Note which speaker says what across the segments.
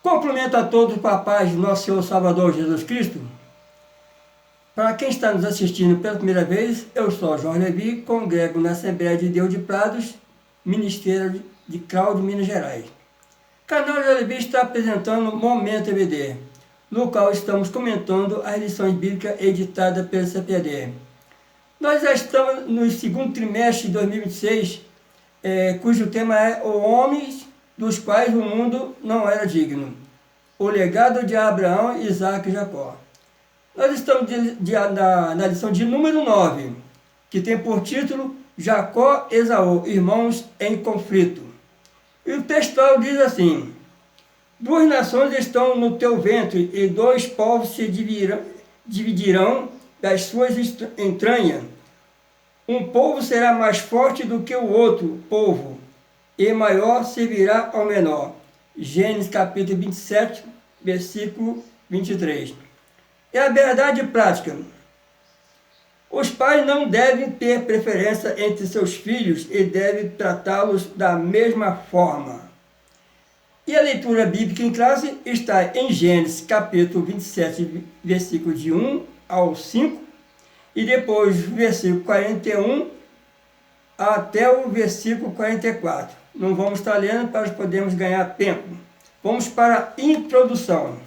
Speaker 1: Cumprimento a todos com a paz de nosso Senhor Salvador Jesus Cristo. Para quem está nos assistindo pela primeira vez, eu sou Jorge Levi, congrego na Assembleia de Deus de Prados, Ministério de Cláudio, Minas Gerais. O canal Jorge Levi está apresentando Momento EBD, no qual estamos comentando as lições bíblicas editadas pela CPD. Nós já estamos no segundo trimestre de 2026, cujo tema é Os Homens dos quais o mundo não era digno. O legado de Abraão, Isaac e Jacó. Nós estamos na lição de número 9, que tem por título Jacó e Esaú, irmãos em conflito. E o textual diz assim: duas nações estão no teu ventre, e dois povos se dividirão das suas entranhas. Um povo será mais forte do que o outro povo, e maior servirá ao menor. Gênesis capítulo 27, versículo 23. É a verdade prática. Os pais não devem ter preferência entre seus filhos e devem tratá-los da mesma forma. E a leitura bíblica em classe está em Gênesis capítulo 27, versículo de 1 ao 5, e depois versículo 41 até o versículo 44. Não vamos estar lendo para podermos ganhar tempo. Vamos para a introdução.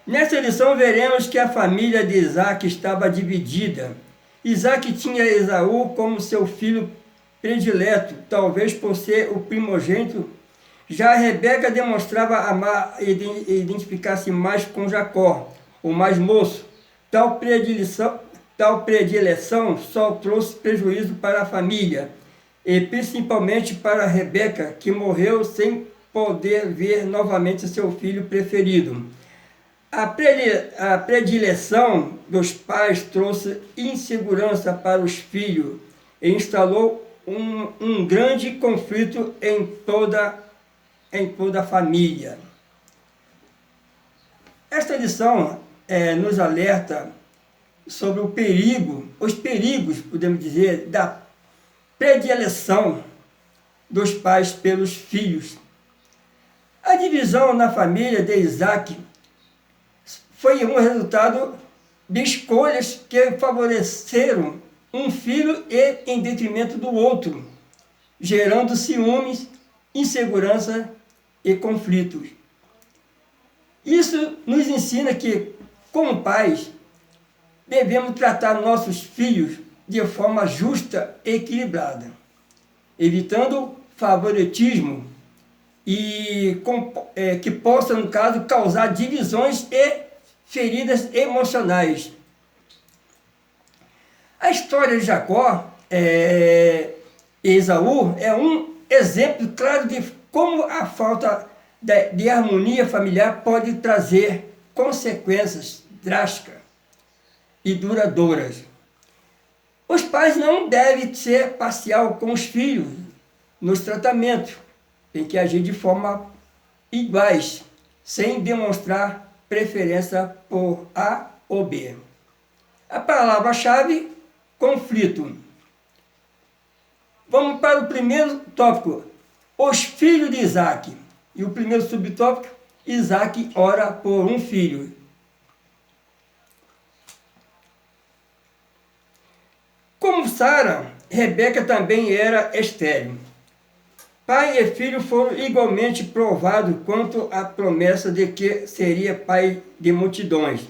Speaker 1: Nesta lição veremos que a família de Isaac estava dividida. Isaac tinha Esaú como seu filho predileto, talvez por ser o primogênito. Já Rebeca demonstrava amar e identificar-se mais com Jacó, o mais moço. Tal predileção só trouxe prejuízo para a família, e principalmente para Rebeca, que morreu sem poder ver novamente seu filho preferido. A predileção dos pais trouxe insegurança para os filhos e instalou um grande conflito em toda a família. Esta lição nos alerta sobre os perigos, podemos dizer, da predileção dos pais pelos filhos. A divisão na família de Isaac foi um resultado de escolhas que favoreceram um filho em detrimento do outro, gerando ciúmes, insegurança e conflitos. Isso nos ensina que, como pais, devemos tratar nossos filhos de forma justa e equilibrada, evitando favoritismo e que possa, no caso, causar divisões e feridas emocionais. A história de Jacó e Esaú é um exemplo claro de como a falta de harmonia familiar pode trazer consequências drásticas e duradouras. Os pais não devem ser parcial com os filhos nos tratamentos. Tem que agir de forma iguais, sem demonstrar preferência por A ou B. A palavra-chave, conflito. Vamos para o primeiro tópico, os filhos de Isaac. E o primeiro subtópico, Isaac ora por um filho. Como Sara, Rebeca também era estéril. Pai e filho foram igualmente provados quanto à promessa de que seria pai de multidões.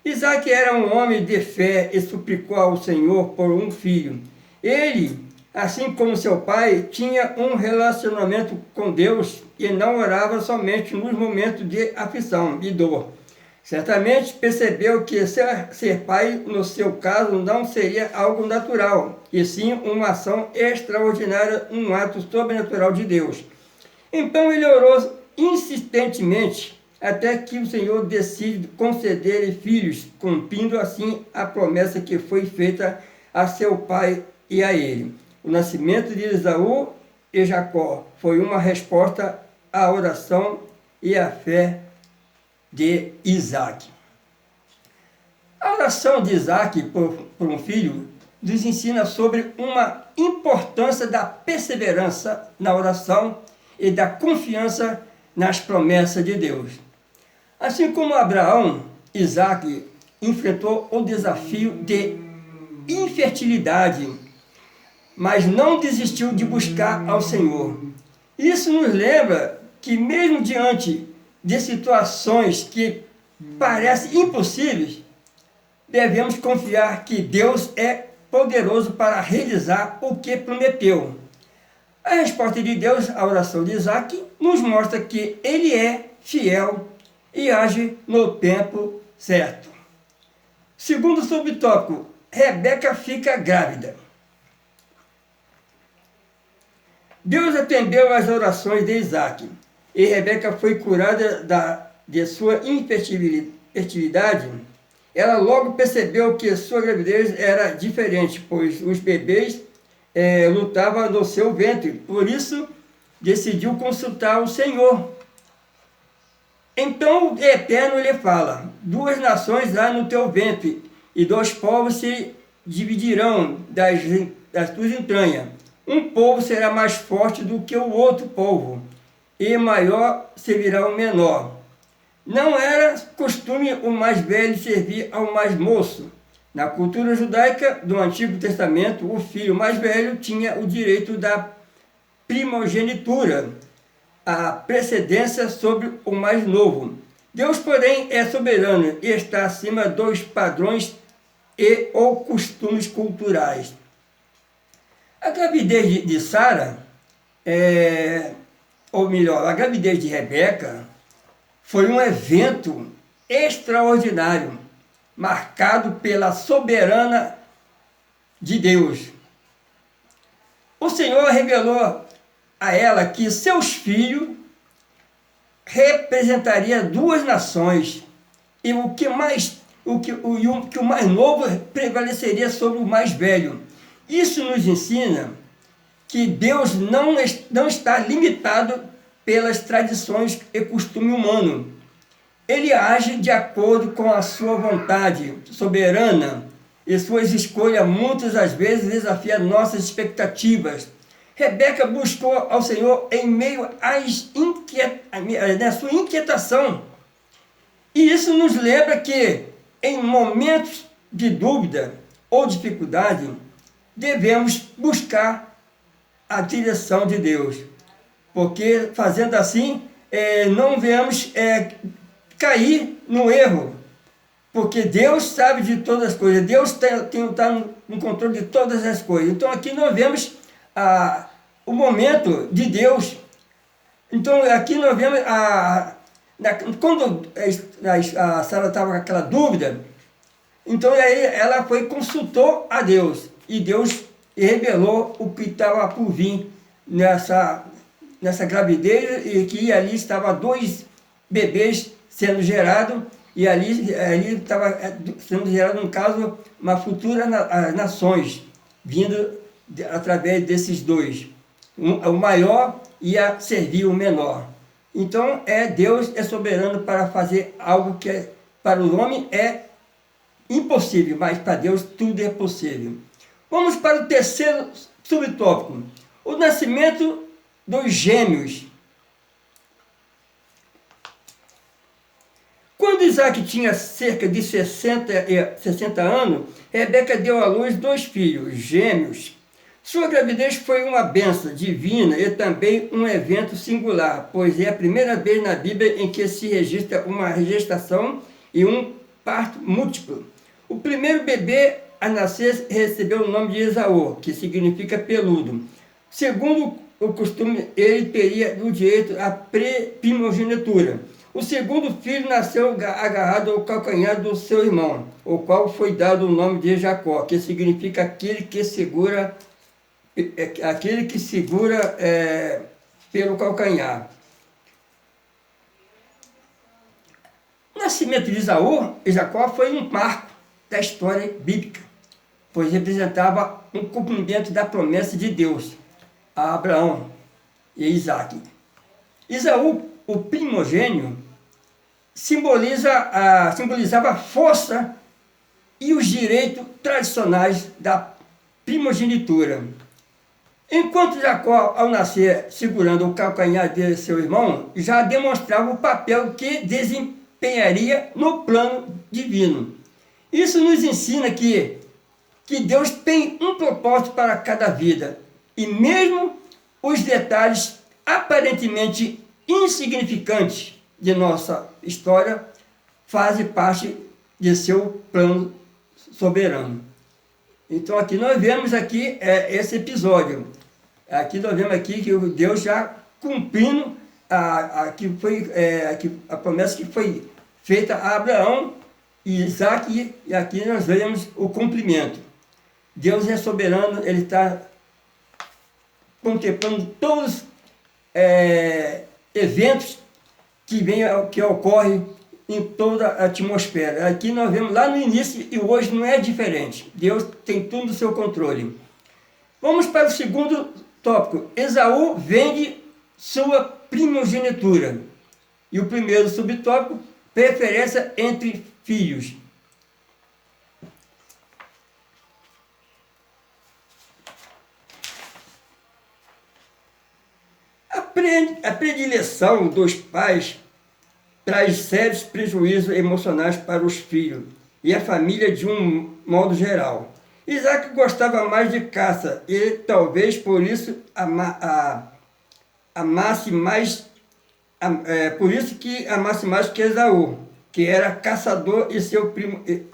Speaker 1: Isaac era um homem de fé e suplicou ao Senhor por um filho. Ele, assim como seu pai, tinha um relacionamento com Deus e não orava somente nos momentos de aflição e dor. Certamente percebeu que ser pai, no seu caso, não seria algo natural, e sim uma ação extraordinária, um ato sobrenatural de Deus. Então ele orou insistentemente, até que o Senhor decide conceder-lhe filhos, cumprindo assim a promessa que foi feita a seu pai e a ele. O nascimento de Esaú e Jacó foi uma resposta à oração e à fé de Isaac. A oração de Isaac por um filho nos ensina sobre uma importância da perseverança na oração e da confiança nas promessas de Deus. Assim como Abraão, Isaque enfrentou o desafio de infertilidade, mas não desistiu de buscar ao Senhor. Isso nos lembra que mesmo diante de situações que parecem impossíveis, devemos confiar que Deus é poderoso para realizar o que prometeu. A resposta de Deus à oração de Isaque nos mostra que ele é fiel e age no tempo certo. Segundo subtópico, Rebeca fica grávida. Deus atendeu às orações de Isaque e Rebeca foi curada de sua infertilidade. Ela logo percebeu que sua gravidez era diferente, pois os bebês lutavam no seu ventre. Por isso, decidiu consultar o Senhor. Então o Eterno lhe fala: 2 nações há no teu ventre, e 2 povos se dividirão das tuas entranhas. Um povo será mais forte do que o outro povo, e maior servirá o menor. Não era costume o mais velho servir ao mais moço. Na cultura judaica do Antigo Testamento, o filho mais velho tinha o direito da primogenitura, a precedência sobre o mais novo. Deus, porém, é soberano e está acima dos padrões e ou costumes culturais. A gravidez de Sara, ou melhor, a gravidez de Rebeca, foi um evento extraordinário, marcado pela soberana de Deus. O Senhor revelou a ela que seus filhos representariam 2 nações e o mais novo prevaleceria sobre o mais velho. Isso nos ensina que Deus não está limitado pelas tradições e costume humano. Ele age de acordo com a sua vontade soberana e suas escolhas muitas das vezes desafiam nossas expectativas. Rebeca buscou ao Senhor em meio à sua inquietação. E isso nos lembra que, em momentos de dúvida ou dificuldade, devemos buscar a direção de Deus. Porque, fazendo assim, não devemos cair no erro. Porque Deus sabe de todas as coisas. Deus está no controle de todas as coisas. Então, aqui nós vemos o momento de Deus. Então, aqui nós vemos quando a Sara estava com aquela dúvida, então aí ela consultou a Deus, e Deus revelou o que estava por vir nessa gravidez, e que ali estava 2 bebês sendo gerados, e ali estava sendo gerado, no caso, uma futura nações, vindo através desses 2. O maior ia servir o menor. Então, Deus é soberano para fazer algo que para o homem é impossível, mas para Deus tudo é possível. Vamos para o terceiro subtópico: o nascimento dos gêmeos. Quando Isaque tinha cerca de 60 anos, Rebeca deu à luz 2 filhos, gêmeos. Sua gravidez foi uma bênção divina e também um evento singular, pois é a primeira vez na Bíblia em que se registra uma gestação e um parto múltiplo. O primeiro bebê a nascer recebeu o nome de Esaú, que significa peludo. Segundo o costume, ele teria o direito à primogenitura. O segundo filho nasceu agarrado ao calcanhar do seu irmão, o qual foi dado o nome de Jacó, que significa aquele que segura pelo calcanhar. O nascimento de Esaú e Jacó foi um marco da história bíblica, pois representava um cumprimento da promessa de Deus a Abraão e Isaque. Esaú, o primogênio, simbolizava a força e os direitos tradicionais da primogenitura. Enquanto Jacó, ao nascer, segurando o calcanhar de seu irmão, já demonstrava o papel que desempenharia no plano divino. Isso nos ensina que Deus tem um propósito para cada vida, e mesmo os detalhes aparentemente insignificantes de nossa história fazem parte de seu plano soberano. Então aqui nós vemos esse episódio. Aqui nós vemos aqui que Deus já cumprindo a promessa que foi feita a Abraão e Isaac, e aqui nós vemos o cumprimento. Deus é soberano, Ele está contemplando todos os eventos que ocorrem em toda a atmosfera. Aqui nós vemos lá no início e hoje não é diferente. Deus tem tudo no seu controle. Vamos para o segundo tópico. Esaú vende sua primogenitura. E o primeiro subtópico, preferência entre filhos. A predileção dos pais traz sérios prejuízos emocionais para os filhos e a família de um modo geral. Isaac gostava mais de caça e talvez por isso amasse mais que Esaú, que era caçador e seu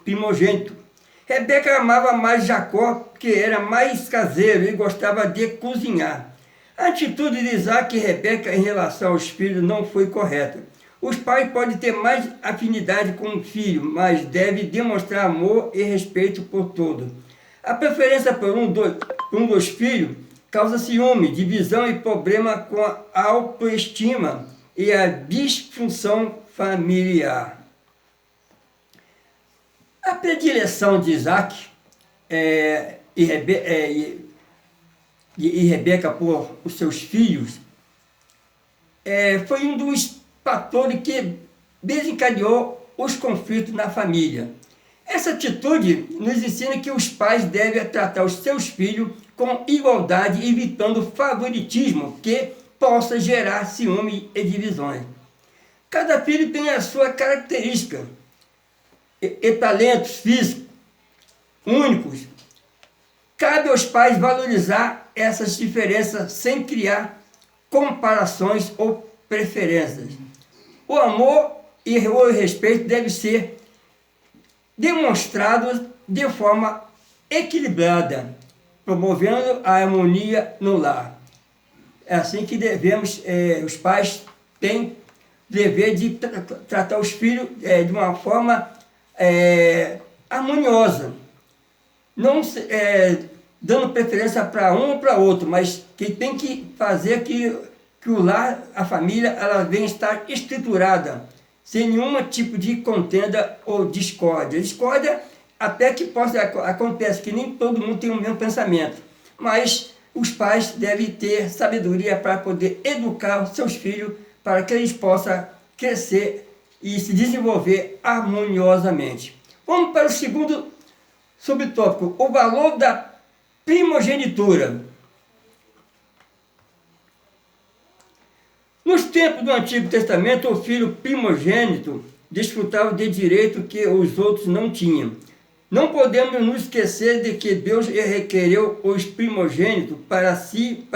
Speaker 1: primogênito. Rebeca amava mais Jacó, que era mais caseiro e gostava de cozinhar. A atitude de Isaac e Rebeca em relação aos filhos não foi correta. Os pais podem ter mais afinidade com o filho, mas devem demonstrar amor e respeito por todos. A preferência por um dos filhos causa ciúme, divisão e problema com a autoestima e a disfunção familiar. A predileção de Isaac e Rebeca por os seus filhos foi um dos fatores que desencadeou os conflitos na família. Essa atitude nos ensina que os pais devem tratar os seus filhos com igualdade, evitando favoritismo que possa gerar ciúme e divisões. Cada filho tem a sua característica e talentos físicos únicos. Cabe aos pais valorizar essas diferenças sem criar comparações ou preferências. O amor e o respeito devem ser demonstrados de forma equilibrada, promovendo a harmonia no lar. É assim que devemos, os pais têm dever de tratar os filhos de uma forma harmoniosa, não dando preferência para um ou para outro, mas que tem que fazer que o lar, a família, ela venha estar estruturada, sem nenhum tipo de contenda ou discórdia. Discórdia até que acontece, que nem todo mundo tem o mesmo pensamento, mas os pais devem ter sabedoria para poder educar os seus filhos para que eles possam crescer e se desenvolver harmoniosamente. Vamos para o segundo subtópico, o valor da primogenitura. Nos tempos do Antigo Testamento, o filho primogênito desfrutava de direito que os outros não tinham. Não podemos nos esquecer de que Deus requereu os primogênitos para si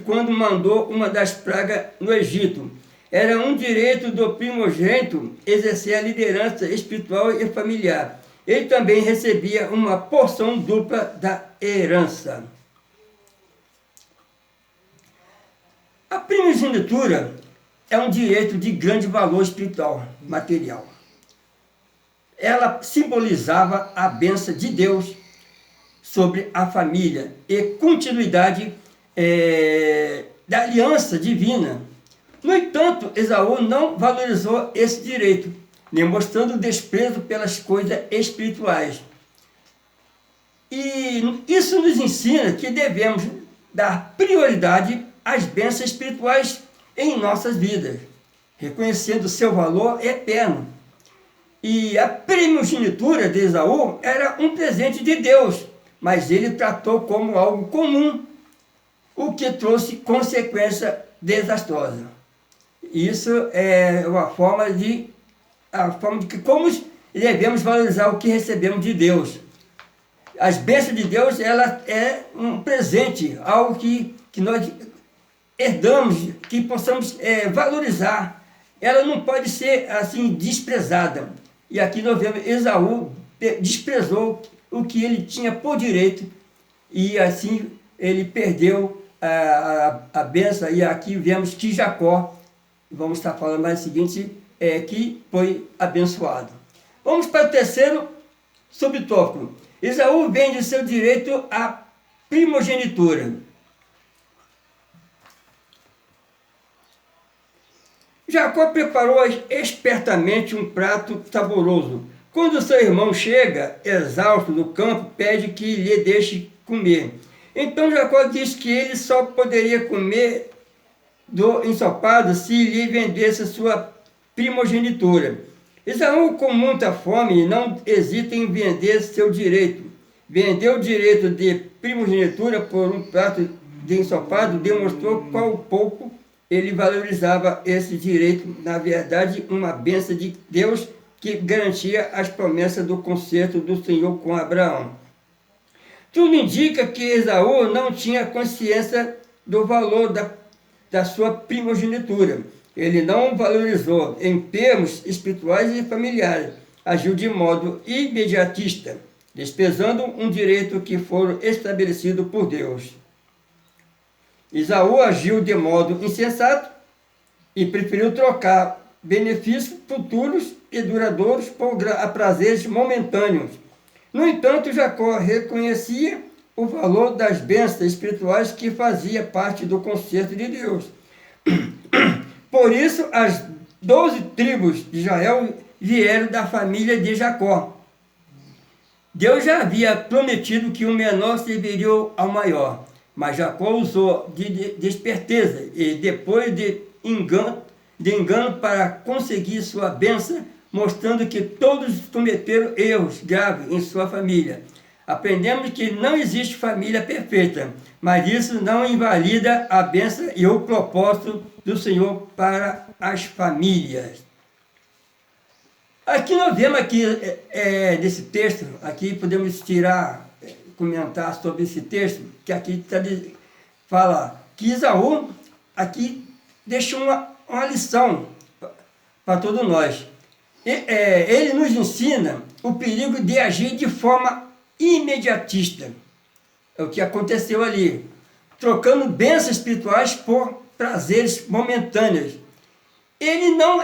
Speaker 1: quando mandou uma das pragas no Egito. Era um direito do primogênito exercer a liderança espiritual e familiar. Ele também recebia uma porção dupla da herança. A primogenitura é um direito de grande valor espiritual, material. Ela simbolizava a bênção de Deus sobre a família e continuidade da aliança divina. No entanto, Esaú não valorizou esse direito, demonstrando desprezo pelas coisas espirituais. E isso nos ensina que devemos dar prioridade às bênçãos espirituais em nossas vidas, reconhecendo seu valor eterno. E a primogenitura de Esaú era um presente de Deus, mas ele tratou como algo comum o que trouxe consequência desastrosa. Isso é a forma de que como devemos valorizar o que recebemos de Deus. As bênçãos de Deus, ela é um presente, algo que nós herdamos, que possamos valorizar. Ela não pode ser assim desprezada. E aqui nós vemos Esaú desprezou o que ele tinha por direito e assim ele perdeu a bênção. E aqui vemos que Jacó, vamos estar falando mais o seguinte, que foi abençoado. Vamos para o terceiro subtópico. Esaú vende seu direito à primogenitura. Jacó preparou espertamente um prato saboroso. Quando seu irmão chega, exausto do campo, pede que lhe deixe comer. Então Jacó disse que ele só poderia comer do ensopado se lhe vendesse sua primogenitura. Esaú, com muita fome, não hesita em vender seu direito. Vendeu o direito de primogenitura por um prato de ensopado, demonstrou qual pouco ele valorizava esse direito, na verdade, uma bênção de Deus que garantia as promessas do concerto do Senhor com Abraão. Tudo indica que Esaú não tinha consciência do valor da sua primogenitura. Ele não valorizou em termos espirituais e familiares, agiu de modo imediatista, desprezando um direito que foi estabelecido por Deus. Esaú agiu de modo insensato e preferiu trocar benefícios futuros e duradouros por prazeres momentâneos. No entanto, Jacó reconhecia o valor das bênçãos espirituais que fazia parte do concerto de Deus. Por isso, as 12 tribos de Israel vieram da família de Jacó. Deus já havia prometido que o menor serviria ao maior, mas Jacó usou de esperteza e depois de engano para conseguir sua bênção, mostrando que todos cometeram erros graves em sua família. Aprendemos que não existe família perfeita, mas isso não invalida a bênção e o propósito do Senhor para as famílias. Aqui nós vemos aqui, nesse texto, aqui podemos comentar sobre esse texto, que aqui fala que Esaú aqui deixa uma lição para todos nós. Ele nos ensina o perigo de agir de forma imediatista. É o que aconteceu ali, trocando bênçãos espirituais por prazeres momentâneos. Ele não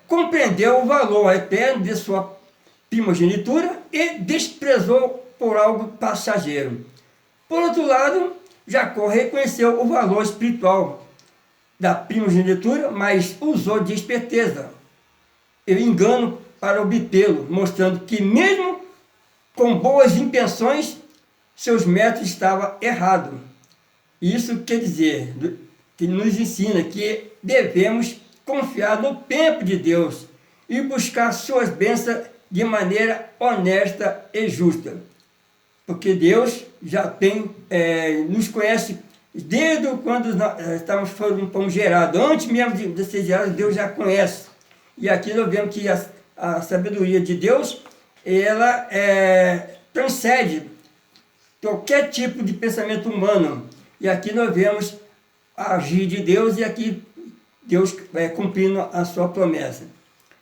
Speaker 1: compreendeu o valor eterno de sua primogenitura e desprezou por algo passageiro. Por outro lado, Jacó reconheceu o valor espiritual da primogenitura, mas usou de esperteza e engano para obtê-lo, mostrando que mesmo com boas intenções, seus métodos estavam errados. Isso quer dizer, que nos ensina que devemos confiar no tempo de Deus e buscar suas bênçãos de maneira honesta e justa. Porque Deus já nos conhece desde quando fomos gerados. Antes mesmo de ser gerados, Deus já conhece. E aqui nós vemos que a sabedoria de Deus, ela transcende qualquer tipo de pensamento humano. E aqui nós vemos a agir de Deus e aqui Deus vai cumprindo a sua promessa.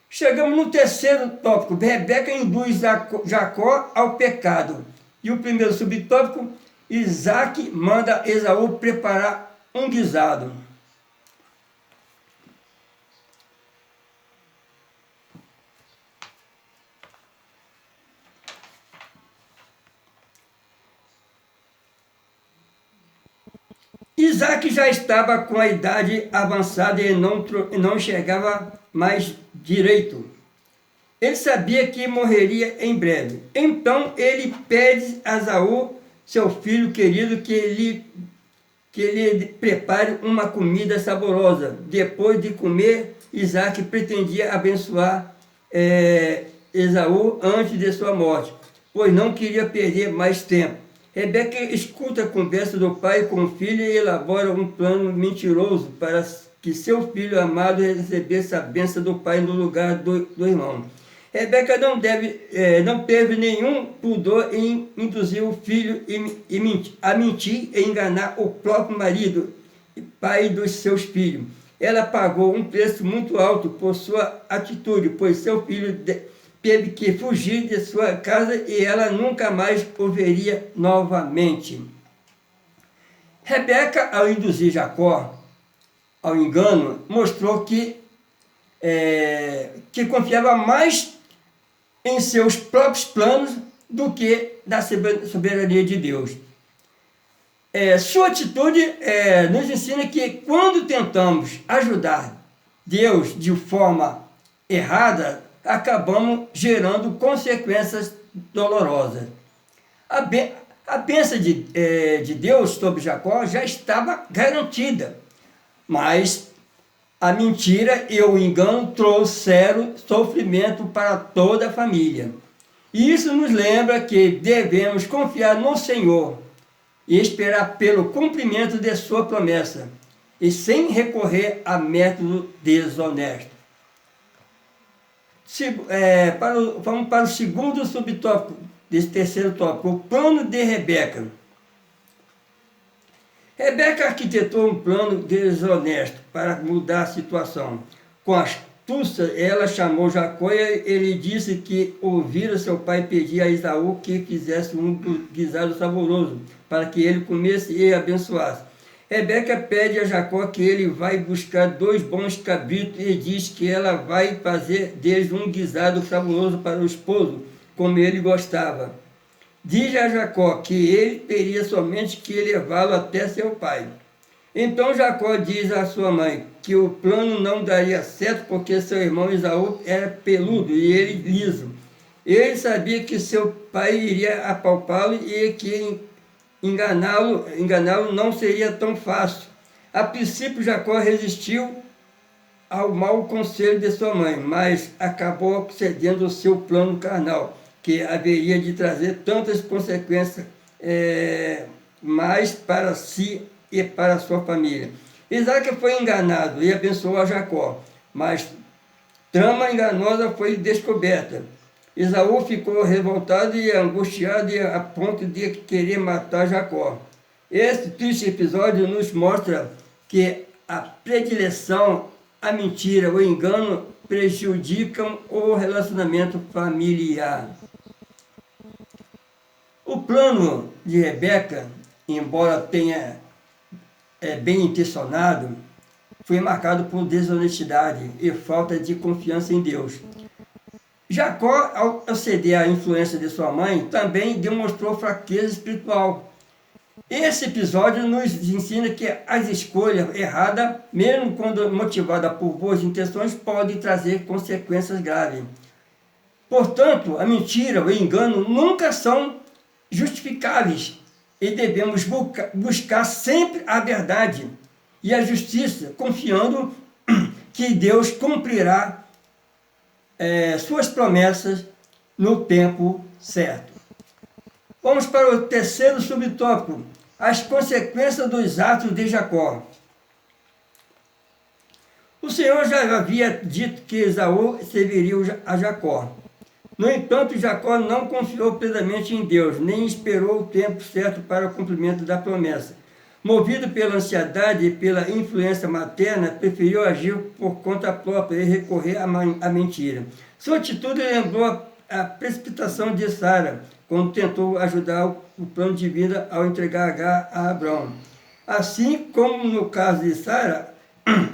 Speaker 1: Chegamos no terceiro tópico. Rebeca induz Jacó ao pecado. E o primeiro subtópico, Isaac manda Esaú preparar um guisado. Isaac já estava com a idade avançada e não enxergava mais direito. Ele sabia que morreria em breve. Então ele pede a Esaú, seu filho querido, que ele prepare uma comida saborosa. Depois de comer, Isaac pretendia abençoar Esaú antes de sua morte, pois não queria perder mais tempo. Rebeca escuta a conversa do pai com o filho e elabora um plano mentiroso para que seu filho amado recebesse a bênção do pai no lugar do irmão. Rebeca não teve nenhum pudor em induzir o filho a mentir e enganar o próprio marido e pai dos seus filhos. Ela pagou um preço muito alto por sua atitude, pois seu filho teve que fugir de sua casa e ela nunca mais o veria novamente. Rebeca, ao induzir Jacó ao engano, mostrou que confiava mais em seus próprios planos do que na soberania de Deus. Sua atitude nos ensina que quando tentamos ajudar Deus de forma errada, acabamos gerando consequências dolorosas. A bênção de Deus sobre Jacó já estava garantida, mas a mentira e o engano trouxeram sofrimento para toda a família. Isso nos lembra que devemos confiar no Senhor e esperar pelo cumprimento de sua promessa, e sem recorrer a método desonesto. Vamos para o segundo subtópico desse terceiro tópico, o plano de Rebeca. Rebeca arquitetou um plano desonesto para mudar a situação. Com astúcia, ela chamou Jacó e ele disse que ouvira seu pai pedir a Esaú que fizesse um guisado saboroso, para que ele comesse e abençoasse. Rebeca pede a Jacó que ele vai buscar 2 bons cabritos e diz que ela vai fazer deles um guisado saboroso para o esposo, como ele gostava. Diz a Jacó que ele teria somente que levá-lo até seu pai. Então Jacó diz à sua mãe que o plano não daria certo porque seu irmão Esaú era peludo e ele liso. Ele sabia que seu pai iria apalpá-lo e que enganá-lo não seria tão fácil. A princípio Jacó resistiu ao mau conselho de sua mãe, mas acabou cedendo ao seu plano carnal, que haveria de trazer tantas consequências mais para si e para sua família. Isaac foi enganado e abençoou a Jacó, mas trama enganosa foi descoberta. Esaú ficou revoltado e angustiado a ponto de querer matar Jacó. Este triste episódio nos mostra que a predileção, a mentira, o engano prejudicam o relacionamento familiar. O plano de Rebeca, embora tenha bem intencionado, foi marcado por desonestidade e falta de confiança em Deus. Jacó, ao ceder à influência de sua mãe, também demonstrou fraqueza espiritual. Esse episódio nos ensina que as escolhas erradas, mesmo quando motivadas por boas intenções, podem trazer consequências graves. Portanto, a mentira, o engano nunca são justificáveis e devemos buscar sempre a verdade e a justiça, confiando que Deus cumprirá suas promessas no tempo certo. Vamos para o terceiro subtópico, as consequências dos atos de Jacó. O Senhor já havia dito que Esaú serviria a Jacó. No entanto, Jacó não confiou plenamente em Deus, nem esperou o tempo certo para o cumprimento da promessa. Movido pela ansiedade e pela influência materna, preferiu agir por conta própria e recorrer à mentira. Sua atitude lembrou a precipitação de Sara, quando tentou ajudar o plano de vida ao entregar Agar a Abrão. Assim como no caso de Sara,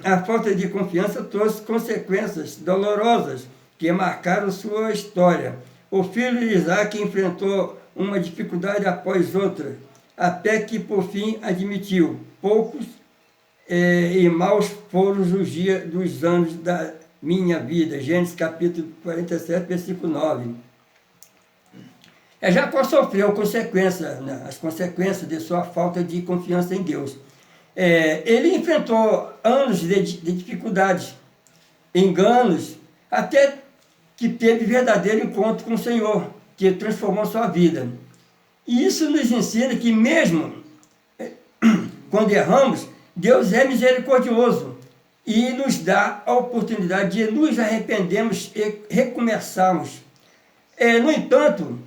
Speaker 1: a falta de confiança trouxe consequências dolorosas que marcaram sua história. O filho de Isaac enfrentou uma dificuldade após outra, até que por fim admitiu: poucos e maus foram os dias dos anos da minha vida. Gênesis capítulo 47, versículo 9. Jacó sofreu as consequências de sua falta de confiança em Deus. Ele enfrentou anos de dificuldades, enganos, até que teve verdadeiro encontro com o Senhor, que transformou sua vida. E isso nos ensina que mesmo quando erramos, Deus é misericordioso e nos dá a oportunidade de nos arrependermos e recomeçarmos. No entanto,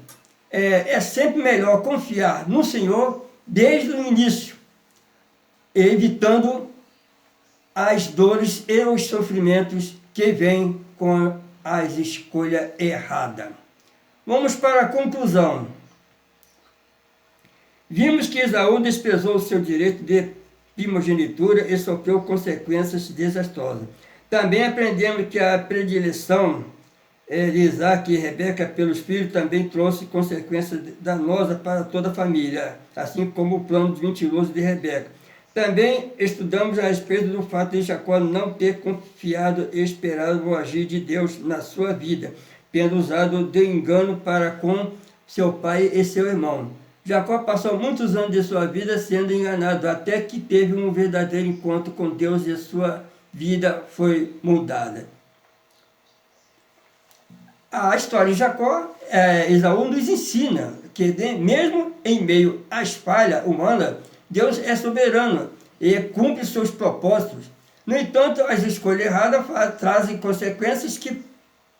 Speaker 1: é sempre melhor confiar no Senhor desde o início, evitando as dores e os sofrimentos que vêm com a escolha errada. Vamos para a conclusão. Vimos que Esaú desprezou o seu direito de primogenitura e sofreu consequências desastrosas. Também aprendemos que a predileção de Isaac e Rebeca pelos filhos também trouxe consequências danosas para toda a família, assim como o plano mentiroso de Rebeca. Também estudamos a respeito do fato de Jacó não ter confiado e esperado o agir de Deus na sua vida, tendo usado de engano para com seu pai e seu irmão. Jacó passou muitos anos de sua vida sendo enganado, até que teve um verdadeiro encontro com Deus e a sua vida foi mudada. A história de Jacó, Esaú nos ensina que mesmo em meio às falhas humanas, Deus é soberano e cumpre seus propósitos. No entanto, as escolhas erradas trazem consequências que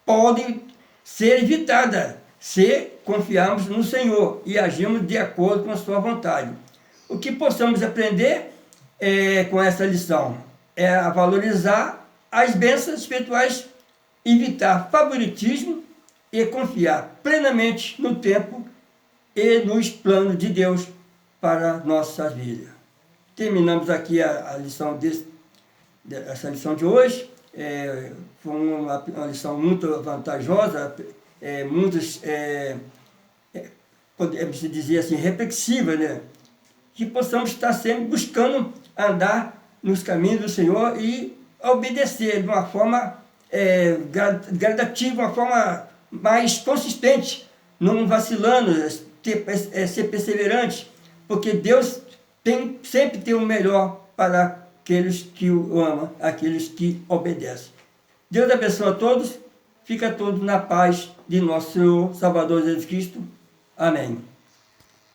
Speaker 1: podem ser evitadas se confiarmos no Senhor e agirmos de acordo com a sua vontade. O que possamos aprender com essa lição é a valorizar as bênçãos espirituais, evitar favoritismo e confiar plenamente no tempo e nos planos de Deus para a nossa vida. Terminamos aqui a lição essa lição de hoje. Foi uma lição muito vantajosa, podemos dizer assim, reflexiva, né? Que possamos estar sempre buscando andar nos caminhos do Senhor e obedecer de uma forma gradativa, uma forma mais consistente, não vacilando, ser perseverante, porque Deus sempre tem o melhor para aqueles que o amam, aqueles que obedecem. Deus abençoe a todos, fica todos na paz de nosso Senhor Salvador Jesus Cristo. Amém.